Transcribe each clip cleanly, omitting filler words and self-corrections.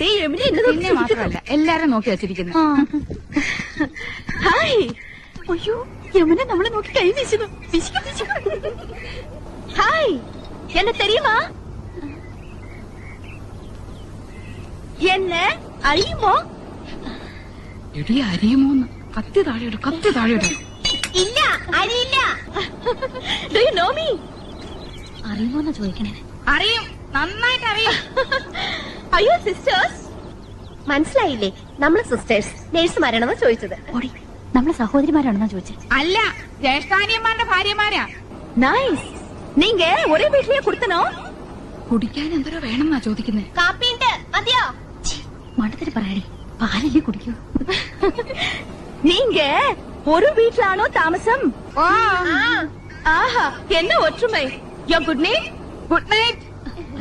പിന്നെ മാത്രമല്ല എല്ലാരും നോക്കി വെച്ചിരിക്കുന്നു. ഹായ്. അയ്യോ, യമുന നമ്മളെ നോക്കി കൈ വീശുന്നു. ഹായ്, എന്നെ തെരിയുമാ? എന്നെ അറിയുമോ? എടി അരിയുമോന്ന്? കത്തി താഴെയിടും, കത്തി താഴെയിടും. ഇല്ല, അറിയില്ല. Do you know me? അറിയുമോന്നാ ചോദിക്കണേ. അറിയും, നന്നായിട്ട് അറിയും. അയ്യോ സിസ്റ്റേഴ്സ്. മനസ്സിലായില്ലേ? നമ്മള് സിസ്റ്റേഴ്സ് നേഴ്സുമാരാണെന്ന് ചോദിച്ചത്. ഓടി, നമ്മളെ സഹോദരിമാരാണെന്നാ ചോദിച്ചത്. അല്ല, ജ്യേഷ്ഠാനിയന്മാരുടെ ഭാര്യമാരാ. നൈസ്. നീങ്ക ഒരേ വീട്ടിലേ കൊടുത്തനോ? കുടിക്കാൻ എന്തോ വേണമെന്നാ ചോദിക്കുന്നേ. കാപ്പിണ്ട് മതിയോ? മണ്ടത്തിന് പറയാടി, പാലല്ലേ കുടിക്കൂ. നീങ്ക ഒരു വീട്ടിലാണോ താമസം? ആഹാ, എന്നെ ഒற்றுമൈ. യോ ഗുഡ് നൈറ്റ്. Good night.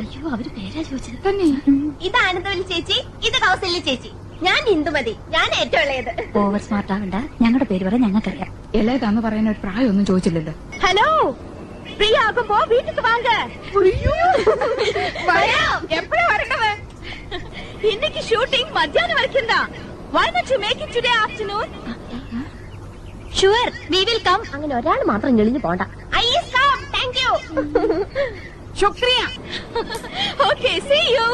അയ്യോ, അവര് പേരാ ചോദിച്ചത് തന്നെ. ഇത് ആനന്ദവല്ലി ചേച്ചി, ഇത് കൗസല്യ ചേച്ചി. ഞാൻ ഇന്ദുമതി, ഞാൻ ഏറ്റവും ഇളയത്. ഓവർ സ്മാർട്ട് ആവണ്ട, ഞങ്ങളുടെ പേര് പറയാൻ ഞങ്ങൾക്കറിയാം. ഇളയതാന്ന് പറയുന്ന ഒരു പ്രായമൊന്നും ചോദിച്ചില്ലല്ലോ. ഹലോ, ഫ്രീ ആകുമ്പോ വീട്ടിൽ വാങ്ങ. എപ്പോഴാ വരേണ്ടത്? ഇന്നേക്ക് shooting മധ്യാഹ്നം വരയ്ക്കുന്നതാ. Why not you make it today afternoon? Sure, we will come. അങ്ങനെ ഒരാൾ മാത്രം ഞെളിഞ്ഞു പോണ്ട. I is come, thank you. ശുക്രിയ. Okay, see you.